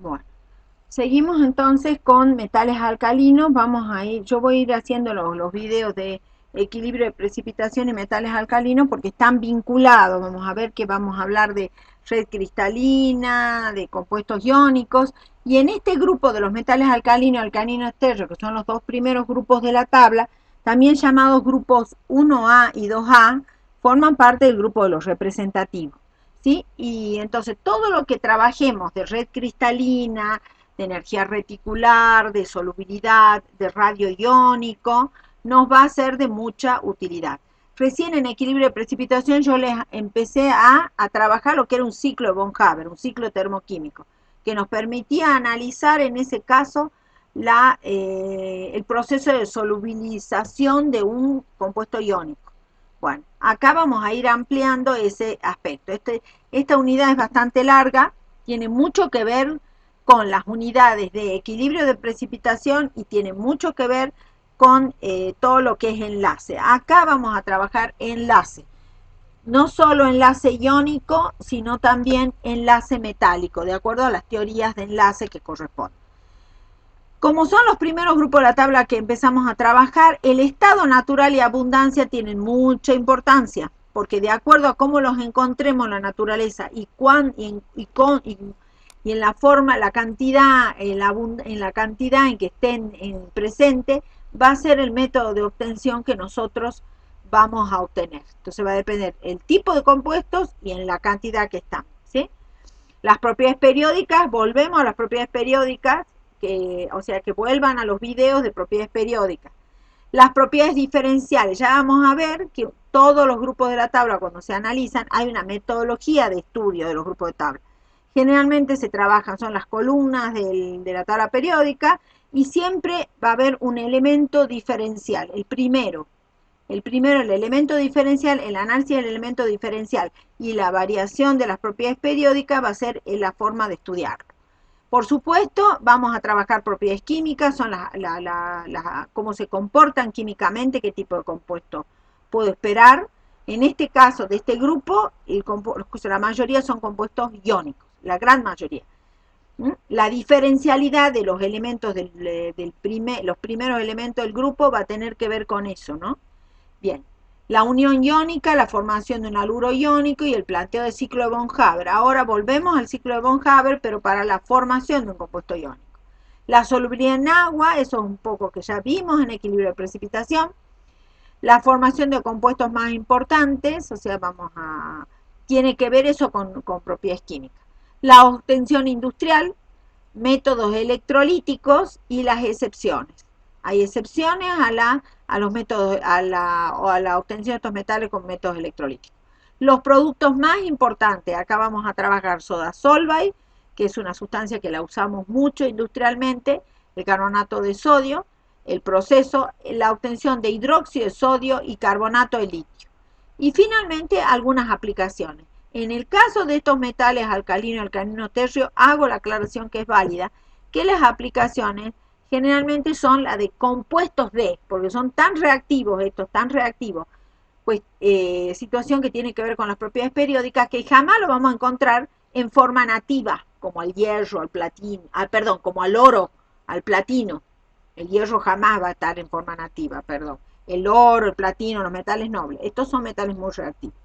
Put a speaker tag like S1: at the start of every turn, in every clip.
S1: Bueno, seguimos entonces con metales alcalinos. Vamos a ir, yo voy a ir haciendo los videos de equilibrio de precipitación y metales alcalinos porque están vinculados. Vamos a ver que vamos a hablar de red cristalina, de compuestos iónicos. Y en este grupo de los metales alcalinos y alcalinos térreos, que son los dos primeros grupos de la tabla, también llamados grupos 1A y 2A, forman parte del grupo de los representativos. ¿Sí? Y entonces todo lo que trabajemos de red cristalina, de energía reticular, de solubilidad, de radio iónico, nos va a ser de mucha utilidad. Recién en equilibrio de precipitación yo les empecé a trabajar lo que era un ciclo de Von Haber, un ciclo termoquímico, que nos permitía analizar en ese caso el proceso de solubilización de un compuesto iónico. Bueno, acá vamos a ir ampliando ese aspecto. Esta unidad es bastante larga, tiene mucho que ver con las unidades de equilibrio de precipitación y tiene mucho que ver con todo lo que es enlace. Acá vamos a trabajar enlace, no solo enlace iónico, sino también enlace metálico, de acuerdo a las teorías de enlace que corresponden. Como son los primeros grupos de la tabla que empezamos a trabajar, el estado natural y abundancia tienen mucha importancia, porque de acuerdo a cómo los encontremos en la naturaleza y en la forma, la cantidad, en la cantidad en que estén en presente, va a ser el método de obtención que nosotros vamos a obtener. Entonces va a depender el tipo de compuestos y en la cantidad que están, ¿sí? Las propiedades periódicas, volvemos a las propiedades periódicas, o sea, que vuelvan a los videos de propiedades periódicas. Las propiedades diferenciales, ya vamos a ver que todos los grupos de la tabla cuando se analizan hay una metodología de estudio de los grupos de tabla. Generalmente se trabajan, son las columnas de la tabla periódica y siempre va a haber un elemento diferencial, el elemento diferencial, el análisis del elemento diferencial y la variación de las propiedades periódicas va a ser la forma de estudiarlo. Por supuesto, vamos a trabajar propiedades químicas, son cómo se comportan químicamente, qué tipo de compuesto puedo esperar. En este caso, de este grupo, la mayoría son compuestos iónicos, la gran mayoría. La diferencialidad de los elementos los primeros elementos del grupo va a tener que ver con eso, ¿no? Bien, la unión iónica, la formación de un haluro iónico y el planteo del ciclo de Von Haber. Ahora volvemos al ciclo de Von Haber, pero para la formación de un compuesto iónico. La solubilidad en agua, eso es un poco que ya vimos en equilibrio de precipitación. La formación de compuestos más importantes, o sea, tiene que ver eso con propiedades químicas. La obtención industrial, métodos electrolíticos y las excepciones. Hay excepciones a los métodos, a la obtención de estos metales con métodos electrolíticos. Los productos más importantes, acá vamos a trabajar soda solvay, que es una sustancia que la usamos mucho industrialmente, el carbonato de sodio, el proceso, la obtención de hidróxido de sodio y carbonato de litio. Y finalmente algunas aplicaciones. En el caso de estos metales alcalino y alcalino tercio, hago la aclaración que es válida, que las aplicaciones generalmente son las de compuestos de, porque son tan reactivos, tan reactivos, pues situación que tiene que ver con las propiedades periódicas, que jamás lo vamos a encontrar en forma nativa, como al hierro, al platino, perdón, como al oro, al platino. El hierro jamás va a estar en forma nativa, perdón. El oro, el platino, los metales nobles. Estos son metales muy reactivos.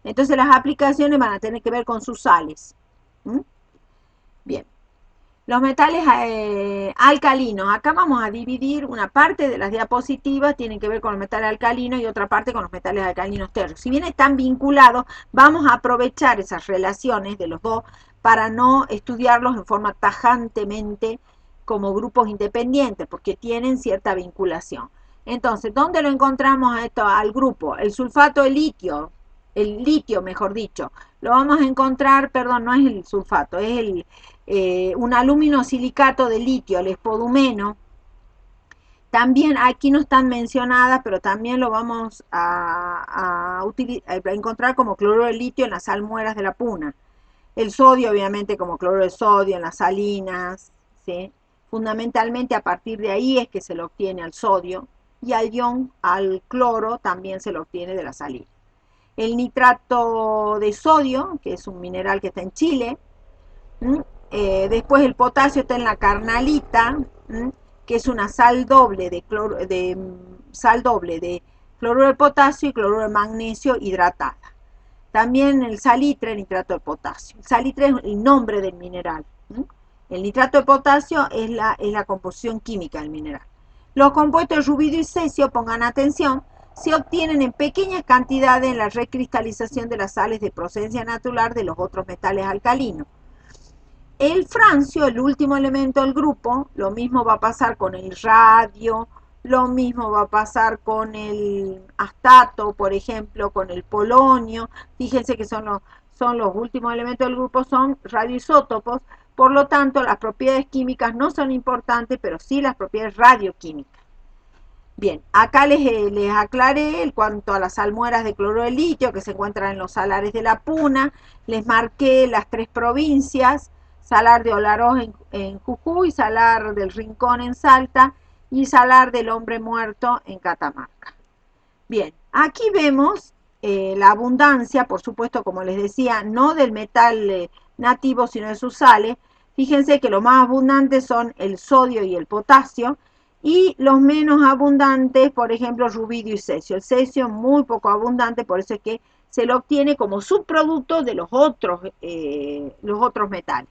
S1: Entonces las aplicaciones van a tener que ver con sus sales. ¿Mm? Bien. Los metales alcalinos. Acá vamos a dividir una parte de las diapositivas, tienen que ver con los metales alcalinos y otra parte con los metales alcalinos tercios. Si bien están vinculados, vamos a aprovechar esas relaciones de los dos para no estudiarlos en forma tajantemente como grupos independientes, porque tienen cierta vinculación. Entonces, ¿dónde lo encontramos al grupo? El sulfato de litio, el litio mejor dicho, lo vamos a encontrar, perdón, no es el sulfato, es un aluminosilicato de litio, el espodumeno. También aquí no están mencionadas, pero también lo vamos a encontrar como cloruro de litio en las salmueras de la puna. El sodio, obviamente, como cloruro de sodio en las salinas, ¿sí? Fundamentalmente a partir de ahí es que se lo obtiene al sodio, y al cloro también se lo obtiene de la salina. El nitrato de sodio, que es un mineral que está en Chile, después el potasio está en la carnalita, que es una sal doble sal doble de cloruro de potasio y cloruro de magnesio hidratada. También el salitre, nitrato de potasio. El salitre es el nombre del mineral. El nitrato de potasio es la composición química del mineral. Los compuestos de rubidio y cesio, pongan atención, se obtienen en pequeñas cantidades en la recristalización de las sales de procedencia natural de los otros metales alcalinos. El francio, el último elemento del grupo, lo mismo va a pasar con el radio, lo mismo va a pasar con el astato, por ejemplo, con el polonio. Fíjense que son los últimos elementos del grupo, son radioisótopos. Por lo tanto, las propiedades químicas no son importantes, pero sí las propiedades radioquímicas. Bien, acá les aclaré en cuanto a las salmueras de cloruro de litio que se encuentran en los salares de la Puna. Les marqué las 3 provincias: Salar de Olaroz en Jujuy, Salar del Rincón en Salta y Salar del Hombre Muerto en Catamarca. Bien, aquí vemos la abundancia, por supuesto, como les decía, no del metal nativo, sino de sus sales. Fíjense que los más abundantes son el sodio y el potasio, y los menos abundantes, por ejemplo, rubidio y cesio. El cesio es muy poco abundante, por eso es que se lo obtiene como subproducto de los otros metales.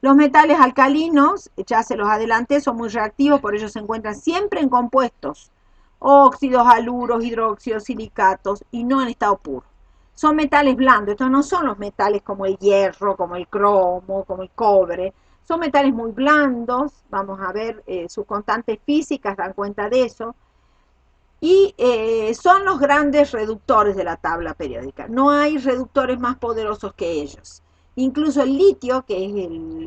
S1: Los metales alcalinos, ya se los adelanté, son muy reactivos, por ello se encuentran siempre en compuestos: óxidos, haluros, hidróxidos, silicatos, y no en estado puro. Son metales blandos, estos no son los metales como el hierro, como el cromo, como el cobre. Son metales muy blandos, vamos a ver, sus constantes físicas dan cuenta de eso, y son los grandes reductores de la tabla periódica. No hay reductores más poderosos que ellos. Incluso el litio, que es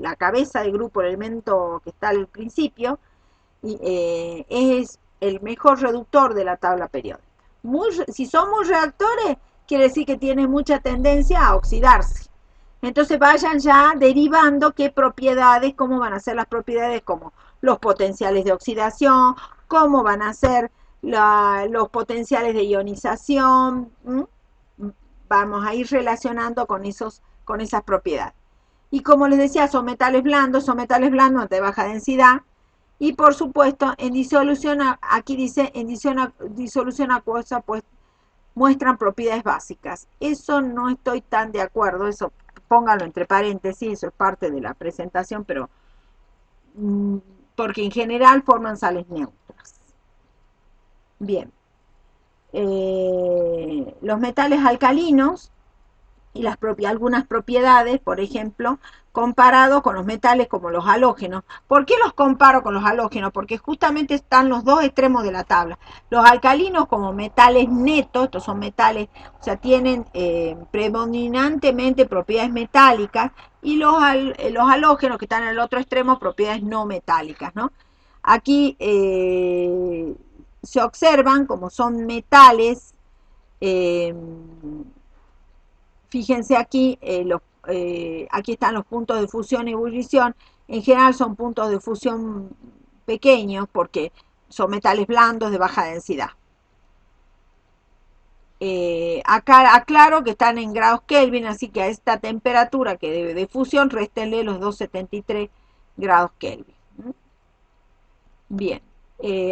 S1: la cabeza del grupo, el elemento que está al principio, es el mejor reductor de la tabla periódica. Si son muy reactores, quiere decir que tiene mucha tendencia a oxidarse. Entonces vayan ya derivando qué propiedades, cómo van a ser las propiedades, como los potenciales de oxidación, cómo van a ser los potenciales de ionización. Vamos a ir relacionando con esas propiedades. Y como les decía, son metales blandos de baja densidad. Y por supuesto, en disolución, aquí dice, en disolución acuosa, pues muestran propiedades básicas. Eso no estoy tan de acuerdo, eso póngalo entre paréntesis, eso es parte de la presentación, pero porque en general forman sales neutras. Bien. Los metales alcalinos y algunas propiedades, por ejemplo, comparado con los metales como los halógenos. ¿Por qué los comparo con los halógenos? Porque justamente están los dos extremos de la tabla. Los alcalinos como metales netos, estos son metales, o sea, tienen predominantemente propiedades metálicas, y los halógenos, que están en el otro extremo, propiedades no metálicas, ¿no? Aquí se observan como son metales. Fíjense aquí, aquí están los puntos de fusión y ebullición. En general son puntos de fusión pequeños porque son metales blandos de baja densidad. Acá aclaro que están en grados Kelvin, así que a esta temperatura que de fusión réstenle los 273 grados Kelvin. Bien.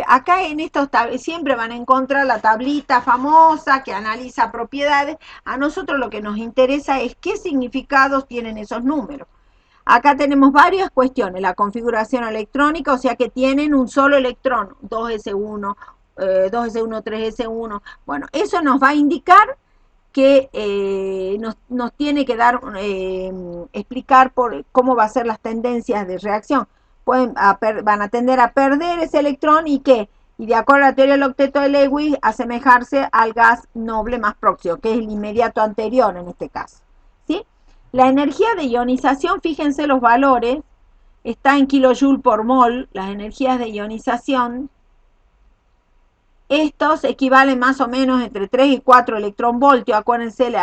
S1: Acá en estos siempre van a encontrar la tablita famosa que analiza propiedades. A nosotros lo que nos interesa es qué significados tienen esos números. Acá tenemos varias cuestiones: la configuración electrónica, o sea que tienen un solo electrón, 2s1, 2s1, 3s1. Bueno, eso nos va a indicar que nos tiene que dar, explicar cómo va a ser las tendencias de reacción. Van a tender a perder ese electrón y de acuerdo a la teoría del octeto de Lewis, asemejarse al gas noble más próximo, que es el inmediato anterior en este caso. ¿Sí? La energía de ionización, fíjense los valores, está en kilojoule por mol. Las energías de ionización, estos equivalen más o menos entre 3 y 4 electronvoltios. Acuérdense,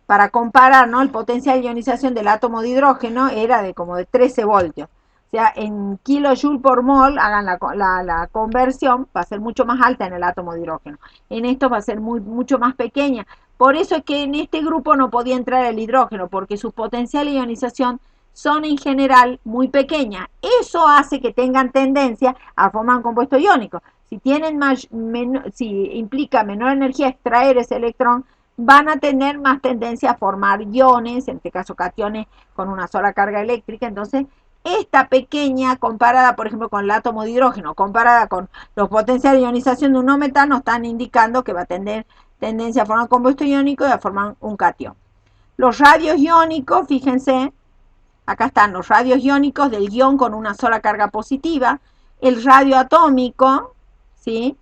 S1: para comparar, ¿no?, el potencial de ionización del átomo de hidrógeno era como de 13 voltios. O sea, en kilojoule por mol, hagan la conversión, va a ser mucho más alta en el átomo de hidrógeno. En esto va a ser mucho más pequeña. Por eso es que en este grupo no podía entrar el hidrógeno, porque sus potenciales de ionización son en general muy pequeñas. Eso hace que tengan tendencia a formar un compuesto iónico. Si implica menor energía extraer ese electrón, van a tener más tendencia a formar iones, en este caso cationes con una sola carga eléctrica. Entonces, esta pequeña, comparada por ejemplo con el átomo de hidrógeno, comparada con los potenciales de ionización de un no metano, están indicando que va a tener tendencia a formar un compuesto iónico y a formar un catión. Los radios iónicos, fíjense, acá están los radios iónicos del ion con una sola carga positiva. El radio atómico, ¿sí?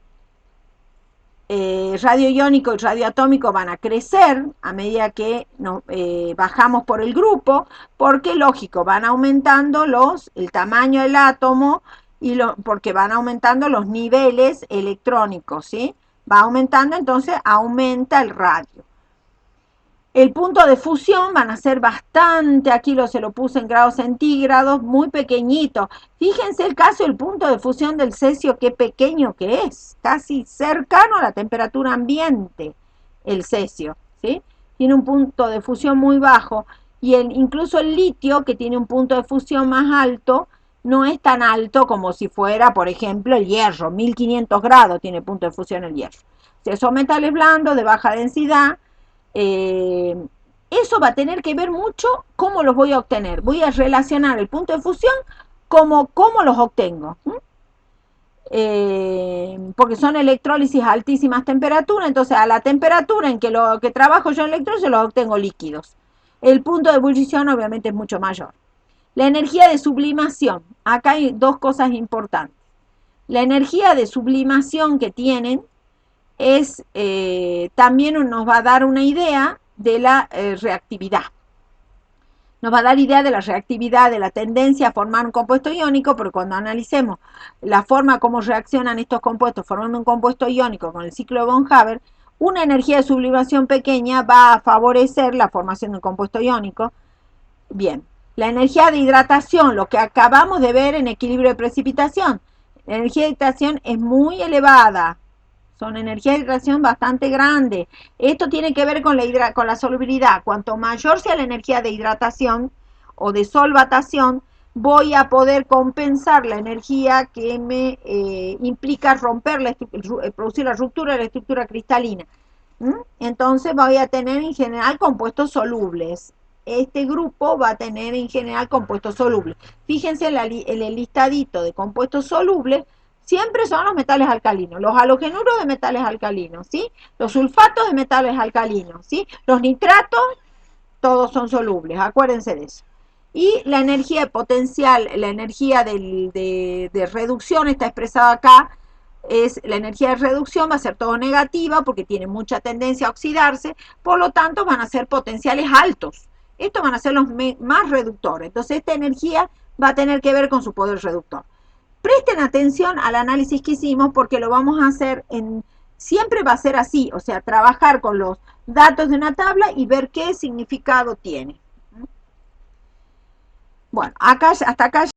S1: Radio iónico y radio atómico van a crecer a medida que bajamos por el grupo, porque lógico, van aumentando el tamaño del átomo porque van aumentando los niveles electrónicos, ¿sí? Va aumentando, entonces aumenta el radio. El punto de fusión van a ser bastante, aquí se lo puse en grados centígrados, muy pequeñito. Fíjense el caso del punto de fusión del cesio, qué pequeño que es, casi cercano a la temperatura ambiente, el cesio, ¿sí? Tiene un punto de fusión muy bajo y incluso el litio, que tiene un punto de fusión más alto, no es tan alto como si fuera, por ejemplo, el hierro, 1500 grados tiene punto de fusión el hierro. Si son metales blandos de baja densidad, eso va a tener que ver mucho cómo los voy a obtener. Voy a relacionar el punto de fusión como cómo los obtengo. Porque son electrólisis a altísimas temperaturas, entonces a la temperatura en que trabajo yo en electrólisis los obtengo líquidos. El punto de ebullición obviamente es mucho mayor. La energía de sublimación. Acá hay dos cosas importantes. La energía de sublimación que tienen también nos va a dar una idea de la reactividad. Nos va a dar idea de la reactividad, de la tendencia a formar un compuesto iónico, porque cuando analicemos la forma como reaccionan estos compuestos formando un compuesto iónico con el ciclo de von Haber, una energía de sublimación pequeña va a favorecer la formación de un compuesto iónico. Bien, la energía de hidratación, lo que acabamos de ver en equilibrio de precipitación, la energía de hidratación es muy elevada. Son energías de hidratación bastante grandes. Esto tiene que ver con la solubilidad. Cuanto mayor sea la energía de hidratación o de solvatación, voy a poder compensar la energía que me implica producir la ruptura de la estructura cristalina. Entonces voy a tener en general compuestos solubles. Este grupo va a tener en general compuestos solubles. Fíjense en el listadito de compuestos solubles. Siempre son los metales alcalinos, los halogenuros de metales alcalinos, ¿sí? Los sulfatos de metales alcalinos, ¿sí? Los nitratos, todos son solubles, acuérdense de eso. Y la energía potencial, la energía de reducción está expresada acá, la energía de reducción va a ser todo negativa porque tiene mucha tendencia a oxidarse, por lo tanto van a ser potenciales altos. Estos van a ser los más reductores, entonces esta energía va a tener que ver con su poder reductor. Presten atención al análisis que hicimos porque lo vamos a hacer siempre va a ser así, o sea, trabajar con los datos de una tabla y ver qué significado tiene. Bueno, hasta acá